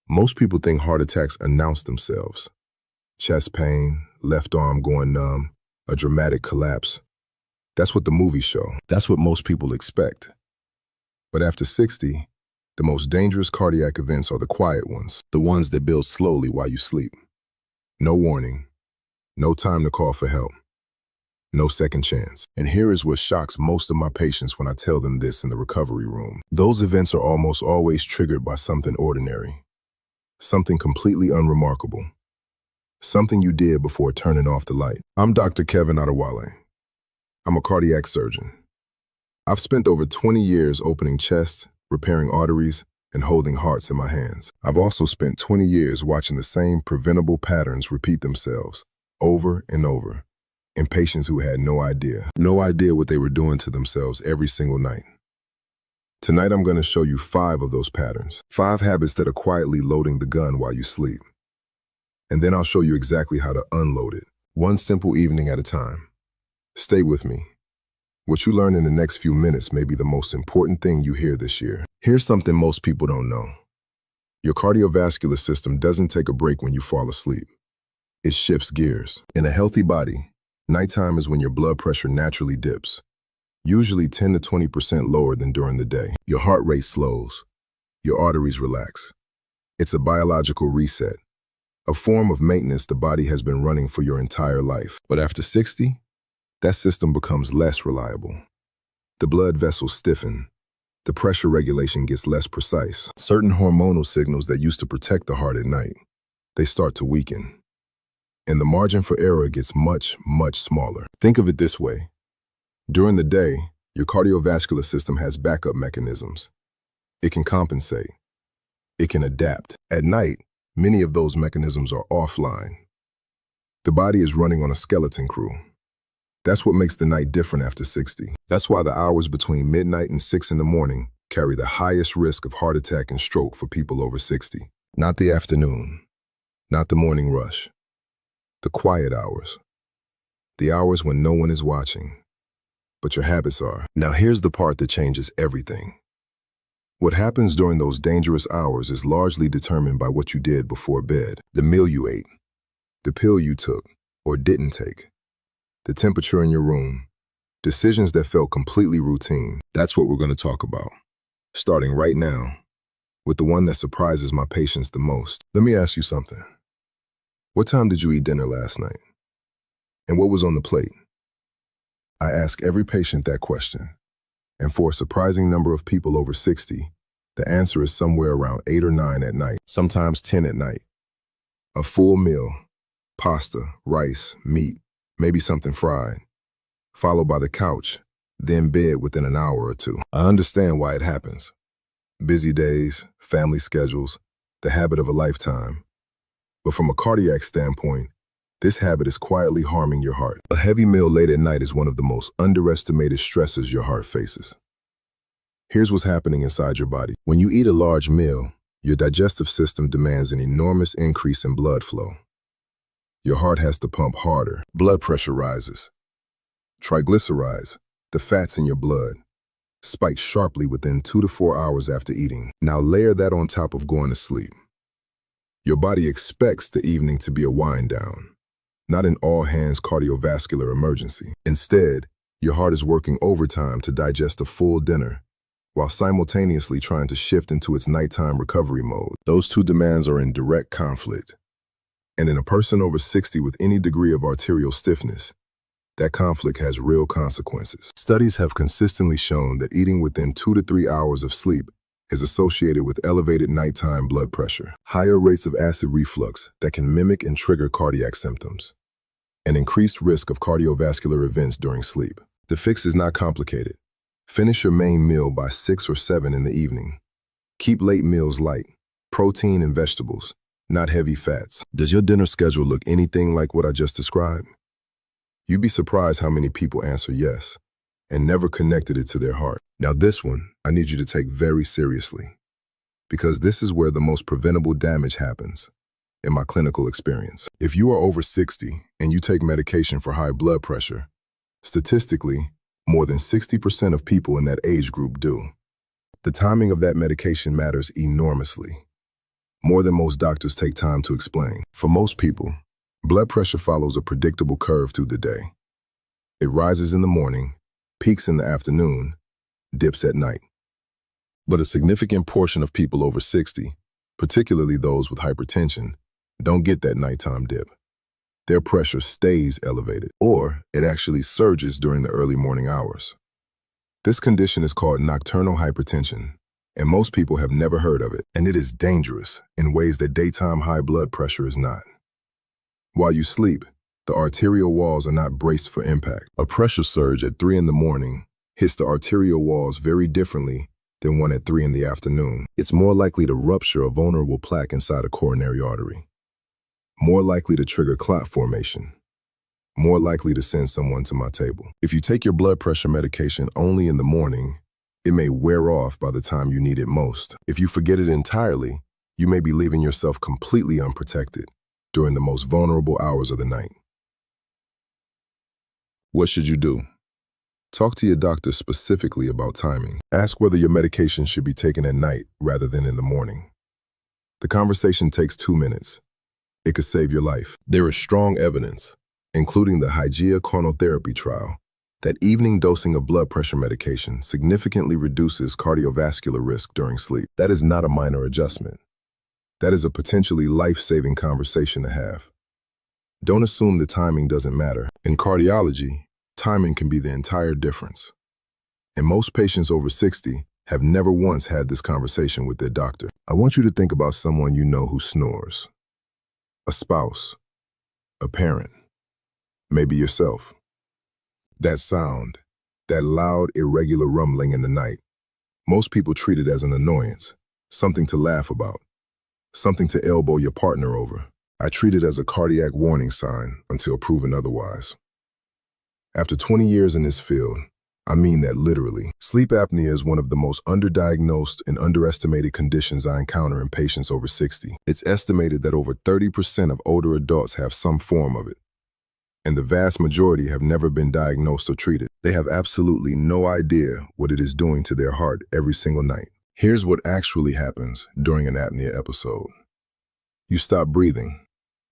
Most people think heart attacks announce themselves. Chest pain, left arm going numb, a dramatic collapse. That's what the movies show. That's what most people expect. But after 60, the most dangerous cardiac events are the quiet ones, the ones that build slowly while you sleep. No warning, no time to call for help, no second chance. And here is what shocks most of my patients when I tell them this in the recovery room. Those events are almost always triggered by something ordinary, something completely unremarkable, something you did before turning off the light. I'm Dr. Kevin Adewale. I'm a cardiac surgeon. I've spent over 20 years opening chests, repairing arteries, and holding hearts in my hands. I've also spent 20 years watching the same preventable patterns repeat themselves over and over in patients who had no idea what they were doing to themselves every single night. Tonight, I'm going to show you 5 of those patterns, 5 habits that are quietly loading the gun while you sleep. And then I'll show you exactly how to unload it, one simple evening at a time. Stay with me. What you learn in the next few minutes may be the most important thing you hear this year. Here's something most people don't know. Your cardiovascular system doesn't take a break when you fall asleep. It shifts gears. In a healthy body, nighttime is when your blood pressure naturally dips, usually 10 to 20% lower than during the day. Your heart rate slows. Your arteries relax. It's a biological reset, a form of maintenance the body has been running for your entire life. But after 60, that system becomes less reliable. The blood vessels stiffen. The pressure regulation gets less precise. Certain hormonal signals that used to protect the heart at night, they start to weaken. And the margin for error gets much, much smaller. Think of it this way. During the day, your cardiovascular system has backup mechanisms. It can compensate. It can adapt. At night, many of those mechanisms are offline. The body is running on a skeleton crew. That's what makes the night different after 60. That's why the hours between midnight and 6 in the morning carry the highest risk of heart attack and stroke for people over 60. Not the afternoon, not the morning rush. The quiet hours. The hours when no one is watching, but your habits are. Now here's the part that changes everything. What happens during those dangerous hours is largely determined by what you did before bed, the meal you ate, the pill you took or didn't take, the temperature in your room, decisions that felt completely routine. That's what we're going to talk about, starting right now, with the one that surprises my patients the most. Let me ask you something. What time did you eat dinner last night? And what was on the plate? I ask every patient that question, and for a surprising number of people over 60, the answer is somewhere around 8 or 9 at night, sometimes 10 at night. A full meal, pasta, rice, meat, maybe something fried, followed by the couch, then bed within an hour or two. I understand why it happens. Busy days, family schedules, the habit of a lifetime. But from a cardiac standpoint, this habit is quietly harming your heart. A heavy meal late at night is one of the most underestimated stresses your heart faces. Here's what's happening inside your body. When you eat a large meal, your digestive system demands an enormous increase in blood flow. Your heart has to pump harder. Blood pressure rises. Triglycerides, the fats in your blood, spike sharply within 2 to 4 hours after eating. Now layer that on top of going to sleep. Your body expects the evening to be a wind down, not an all-hands cardiovascular emergency. Instead, your heart is working overtime to digest a full dinner, while simultaneously trying to shift into its nighttime recovery mode. Those two demands are in direct conflict. And in a person over 60 with any degree of arterial stiffness, that conflict has real consequences. Studies have consistently shown that eating within 2 to 3 hours of sleep is associated with elevated nighttime blood pressure, higher rates of acid reflux that can mimic and trigger cardiac symptoms, and increased risk of cardiovascular events during sleep. The fix is not complicated. Finish your main meal by 6 or 7 in the evening. Keep late meals light, protein and vegetables, not heavy fats. Does your dinner schedule look anything like what I just described? You'd be surprised how many people answer yes and never connected it to their heart. Now this one, I need you to take very seriously, because this is where the most preventable damage happens in my clinical experience. If you are over 60 and you take medication for high blood pressure, statistically, more than 60% of people in that age group do. The timing of that medication matters enormously. more than most doctors take time to explain. For most people, blood pressure follows a predictable curve through the day. It rises in the morning, peaks in the afternoon, dips at night. But a significant portion of people over 60, particularly those with hypertension, don't get that nighttime dip. Their pressure stays elevated, or it actually surges during the early morning hours. This condition is called nocturnal hypertension, and most people have never heard of it, and it is dangerous in ways that daytime high blood pressure is not. While you sleep, the arterial walls are not braced for impact. A pressure surge at 3 in the morning hits the arterial walls very differently than one at 3 in the afternoon. It's more likely to rupture a vulnerable plaque inside a coronary artery, more likely to trigger clot formation, more likely to send someone to my table. If you take your blood pressure medication only in the morning, it may wear off by the time you need it most. If you forget it entirely, you may be leaving yourself completely unprotected during the most vulnerable hours of the night. What should you do? Talk to your doctor specifically about timing. Ask whether your medication should be taken at night rather than in the morning. The conversation takes 2 minutes. It could save your life. There is strong evidence, including the Hygeia chronotherapy trial, that evening dosing of blood pressure medication significantly reduces cardiovascular risk during sleep. That is not a minor adjustment. That is a potentially life-saving conversation to have. Don't assume the timing doesn't matter. In cardiology, timing can be the entire difference. And most patients over 60 have never once had this conversation with their doctor. I want you to think about someone you know who snores. A spouse, a parent, maybe yourself. That sound, that loud, irregular rumbling in the night, most people treat it as an annoyance, something to laugh about, something to elbow your partner over. I treat it as a cardiac warning sign until proven otherwise. After 20 years in this field, I mean that literally. Sleep apnea is one of the most underdiagnosed and underestimated conditions I encounter in patients over 60. It's estimated that over 30% of older adults have some form of it, and the vast majority have never been diagnosed or treated. They have absolutely no idea what it is doing to their heart every single night. Here's what actually happens during an apnea episode. You stop breathing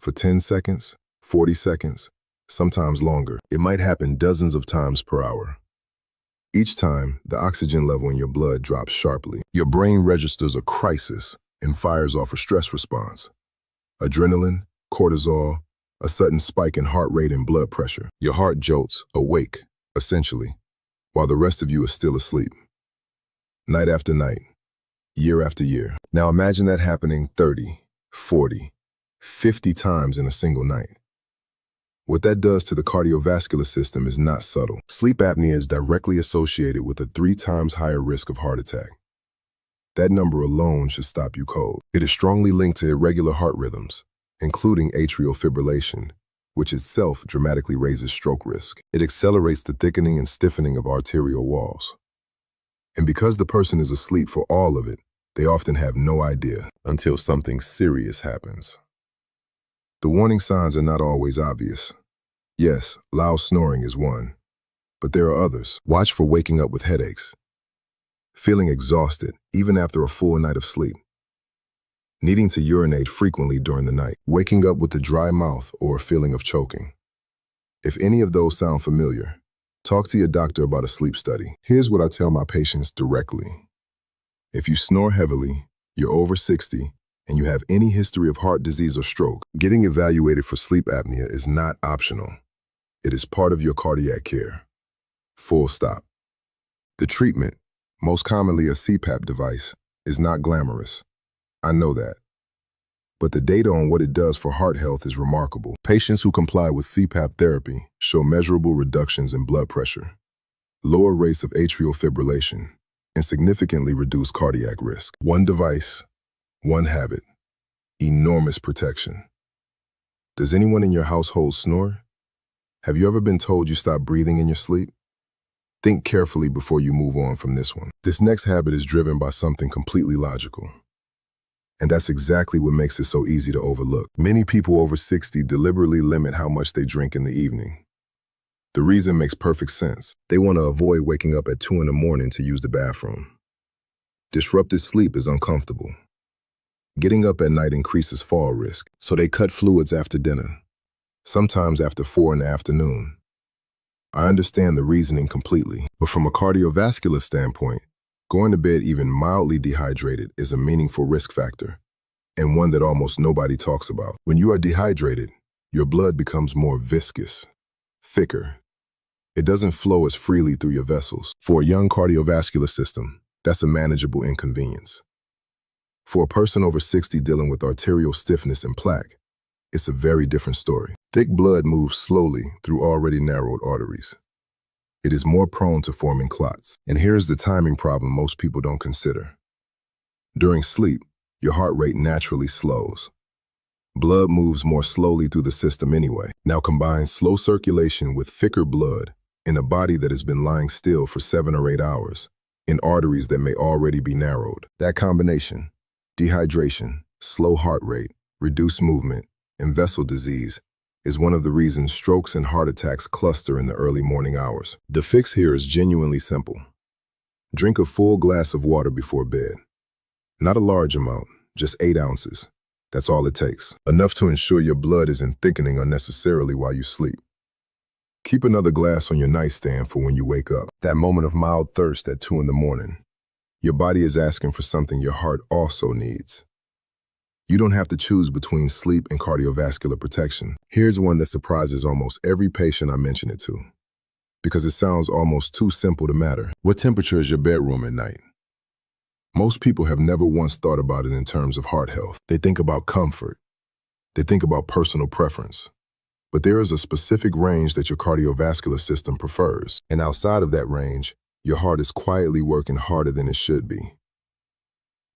for 10 seconds, 40 seconds, sometimes longer. It might happen dozens of times per hour. Each time, the oxygen level in your blood drops sharply. Your brain registers a crisis and fires off a stress response. Adrenaline, cortisol, a sudden spike in heart rate and blood pressure. Your heart jolts, awake, essentially, while the rest of you is still asleep. Night after night, year after year. Now imagine that happening 30, 40, 50 times in a single night. What that does to the cardiovascular system is not subtle. Sleep apnea is directly associated with a 3 times higher risk of heart attack. That number alone should stop you cold. It is strongly linked to irregular heart rhythms, including atrial fibrillation, which itself dramatically raises stroke risk. It accelerates the thickening and stiffening of arterial walls. And because the person is asleep for all of it, they often have no idea until something serious happens. The warning signs are not always obvious. Yes, loud snoring is one, but there are others. Watch for waking up with headaches, feeling exhausted even after a full night of sleep, needing to urinate frequently during the night, waking up with a dry mouth or a feeling of choking. If any of those sound familiar, talk to your doctor about a sleep study. Here's what I tell my patients directly. If you snore heavily, you're over 60, and you have any history of heart disease or stroke, getting evaluated for sleep apnea is not optional. It is part of your cardiac care. Full stop. The treatment, most commonly a CPAP device, is not glamorous. I know that. But the data on what it does for heart health is remarkable. Patients who comply with CPAP therapy show measurable reductions in blood pressure, lower rates of atrial fibrillation, and significantly reduced cardiac risk. One device, one habit, enormous protection. Does anyone in your household snore? Have you ever been told you stop breathing in your sleep? Think carefully before you move on from this one. This next habit is driven by something completely logical. And that's exactly what makes it so easy to overlook. Many people over 60 deliberately limit how much they drink in the evening. The reason makes perfect sense. They want to avoid waking up at 2 in the morning to use the bathroom. Disrupted sleep is uncomfortable. Getting up at night increases fall risk, so they cut fluids after dinner, sometimes after 4 in the afternoon. I understand the reasoning completely, but from a cardiovascular standpoint, going to bed even mildly dehydrated is a meaningful risk factor, and one that almost nobody talks about. When you are dehydrated, your blood becomes more viscous, thicker. It doesn't flow as freely through your vessels. For a young cardiovascular system, that's a manageable inconvenience. For a person over 60 dealing with arterial stiffness and plaque, it's a very different story. Thick blood moves slowly through already narrowed arteries. It is more prone to forming clots. And here's the timing problem most people don't consider. During sleep, your heart rate naturally slows. Blood moves more slowly through the system anyway. Now combine slow circulation with thicker blood in a body that has been lying still for 7 or 8 hours, in arteries that may already be narrowed. That combination, dehydration, slow heart rate, reduced movement, and vessel disease, is one of the reasons strokes and heart attacks cluster in the early morning hours. The fix here is genuinely simple. Drink a full glass of water before bed. Not a large amount, just 8 ounces. That's all it takes. Enough to ensure your blood isn't thickening unnecessarily while you sleep. Keep another glass on your nightstand for when you wake up. That moment of mild thirst at 2 in the morning. Your body is asking for something your heart also needs. You don't have to choose between sleep and cardiovascular protection. Here's one that surprises almost every patient I mention it to, because it sounds almost too simple to matter. What temperature is your bedroom at night? Most people have never once thought about it in terms of heart health. They think about comfort. They think about personal preference. But there is a specific range that your cardiovascular system prefers. And outside of that range, your heart is quietly working harder than it should be.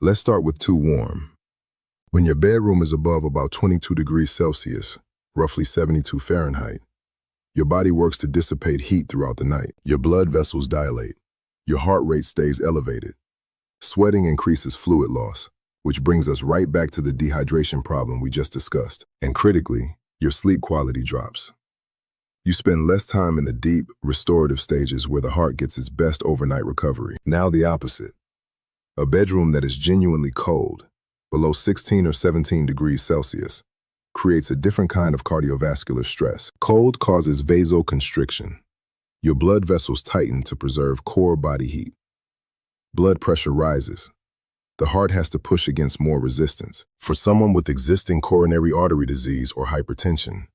Let's start with too warm. When your bedroom is above about 22 degrees Celsius, roughly 72 Fahrenheit, your body works to dissipate heat throughout the night. Your blood vessels dilate. Your heart rate stays elevated. Sweating increases fluid loss, which brings us right back to the dehydration problem we just discussed. And critically, your sleep quality drops. You spend less time in the deep, restorative stages where the heart gets its best overnight recovery. Now the opposite. A bedroom that is genuinely cold, below 16 or 17 degrees Celsius, creates a different kind of cardiovascular stress. Cold causes vasoconstriction. Your blood vessels tighten to preserve core body heat. Blood pressure rises. The heart has to push against more resistance. For someone with existing coronary artery disease or hypertension,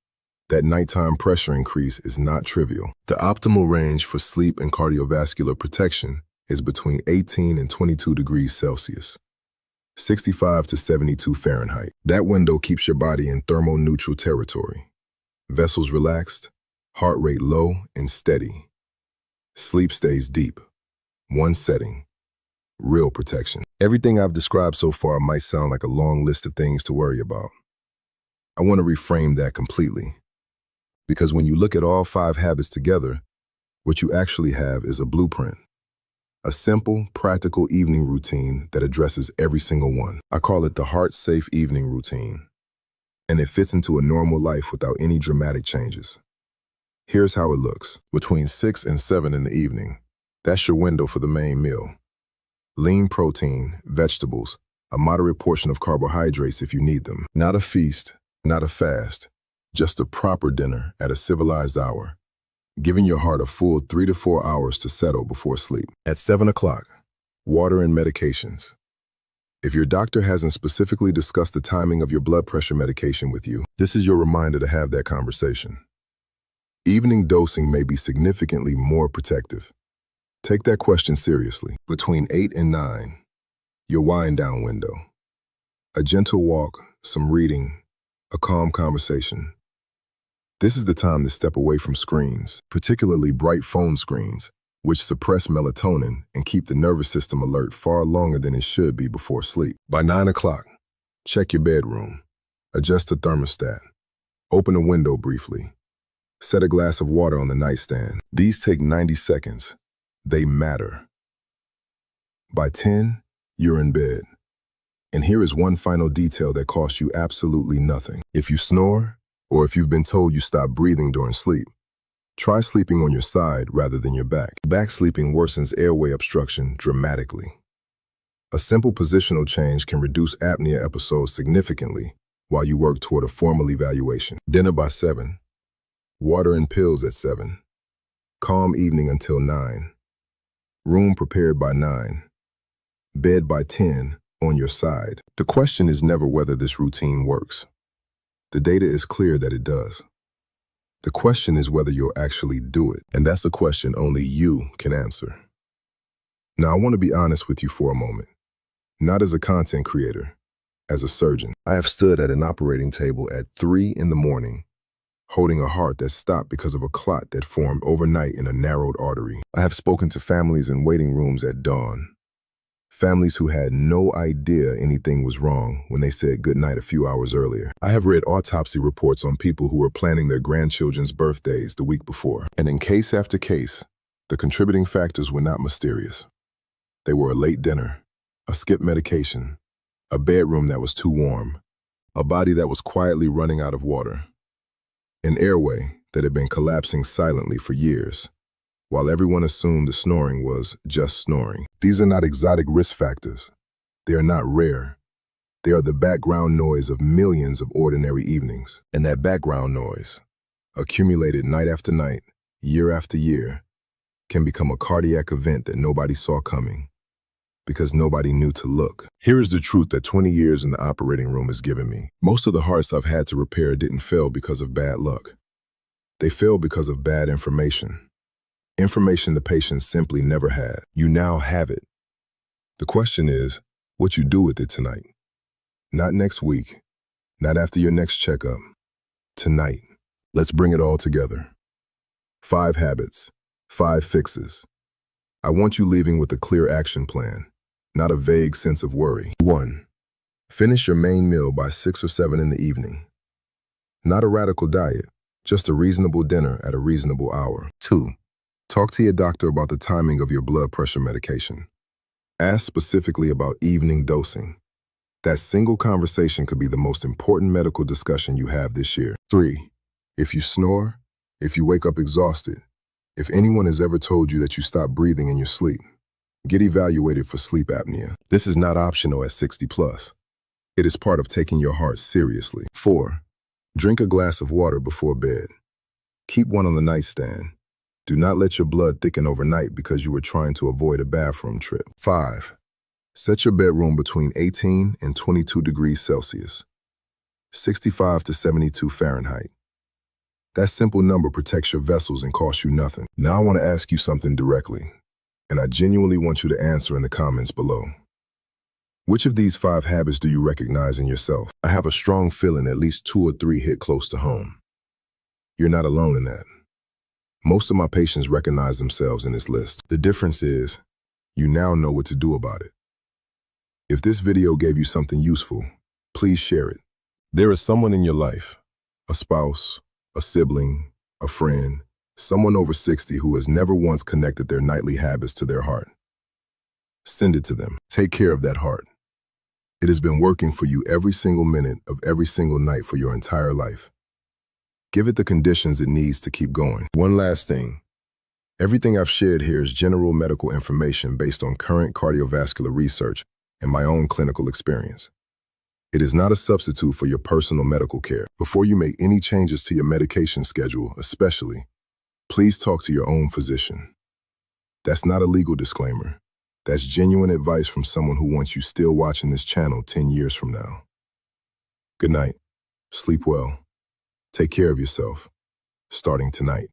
that nighttime pressure increase is not trivial. The optimal range for sleep and cardiovascular protection is between 18 and 22 degrees Celsius. 65 to 72 Fahrenheit. That window keeps your body in thermoneutral territory. Vessels relaxed, heart rate low and steady. Sleep stays deep. One setting. Real protection. Everything I've described so far might sound like a long list of things to worry about. I want to reframe that completely. Because when you look at all 5 habits together, what you actually have is a blueprint. A simple, practical evening routine that addresses every single one. I call it the heart-safe evening routine. And it fits into a normal life without any dramatic changes. Here's how it looks. Between 6 and 7 in the evening, that's your window for the main meal. Lean protein, vegetables, a moderate portion of carbohydrates if you need them. Not a feast, not a fast, just a proper dinner at a civilized hour, giving your heart a full 3 to 4 hours to settle before sleep. At 7 o'clock, water and medications. If your doctor hasn't specifically discussed the timing of your blood pressure medication with you, this is your reminder to have that conversation. Evening dosing may be significantly more protective. Take that question seriously. Between 8 and 9, your wind-down window. A gentle walk, some reading, a calm conversation. This is the time to step away from screens, particularly bright phone screens, which suppress melatonin and keep the nervous system alert far longer than it should be before sleep. By 9 o'clock, check your bedroom. Adjust the thermostat. Open a window briefly. Set a glass of water on the nightstand. These take 90 seconds. They matter. By 10, you're in bed. And here is one final detail that costs you absolutely nothing. If you snore, or if you've been told you stop breathing during sleep, try sleeping on your side rather than your back. Back sleeping worsens airway obstruction dramatically. A simple positional change can reduce apnea episodes significantly while you work toward a formal evaluation. Dinner by 7. Water and pills at 7. Calm evening until 9. Room prepared by 9. Bed by 10 on your side. The question is never whether this routine works. The data is clear that it does. The question is whether you'll actually do it, and that's a question only you can answer. Now, I want to be honest with you for a moment. Not as a content creator, as a surgeon. I have stood at an operating table at 3 in the morning, holding a heart that stopped because of a clot that formed overnight in a narrowed artery. I have spoken to families in waiting rooms at dawn. Families who had no idea anything was wrong when they said goodnight a few hours earlier. I have read autopsy reports on people who were planning their grandchildren's birthdays the week before. And in case after case, the contributing factors were not mysterious. They were a late dinner, a skipped medication, a bedroom that was too warm, a body that was quietly running out of water, an airway that had been collapsing silently for years, while everyone assumed the snoring was just snoring. These are not exotic risk factors. They are not rare. They are the background noise of millions of ordinary evenings. And that background noise, accumulated night after night, year after year, can become a cardiac event that nobody saw coming, because nobody knew to look. Here is the truth that 20 years in the operating room has given me. Most of the hearts I've had to repair didn't fail because of bad luck. They failed because of bad information. Information the patient simply never had. You now have it. The question is, what you do with it tonight. Not next week, not after your next checkup. Tonight. Let's bring it all together. 5 habits, 5 fixes. I want you leaving with a clear action plan, not a vague sense of worry. 1. Finish your main meal by 6 or 7 in the evening. Not a radical diet, just a reasonable dinner at a reasonable hour. 2. Talk to your doctor about the timing of your blood pressure medication. Ask specifically about evening dosing. That single conversation could be the most important medical discussion you have this year. 3. If you snore, if you wake up exhausted, if anyone has ever told you that you stop breathing in your sleep, get evaluated for sleep apnea. This is not optional at 60 plus. It is part of taking your heart seriously. 4. Drink a glass of water before bed. Keep one on the nightstand. Do not let your blood thicken overnight because you were trying to avoid a bathroom trip. 5. Set your bedroom between 18 and 22 degrees Celsius, 65 to 72 Fahrenheit. That simple number protects your vessels and costs you nothing. Now I want to ask you something directly, and I genuinely want you to answer in the comments below. Which of these 5 habits do you recognize in yourself? I have a strong feeling at least 2 or 3 hit close to home. You're not alone in that. Most of my patients recognize themselves in this list. The difference is, you now know what to do about it. If this video gave you something useful, please share it. There is someone in your life, a spouse, a sibling, a friend, someone over 60 who has never once connected their nightly habits to their heart. Send it to them. Take care of that heart. It has been working for you every single minute of every single night for your entire life. Give it the conditions it needs to keep going. One last thing. Everything I've shared here is general medical information based on current cardiovascular research and my own clinical experience. It is not a substitute for your personal medical care. Before you make any changes to your medication schedule, especially, please talk to your own physician. That's not a legal disclaimer. That's genuine advice from someone who wants you still watching this channel 10 years from now. Good night. Sleep well. Take care of yourself, starting tonight.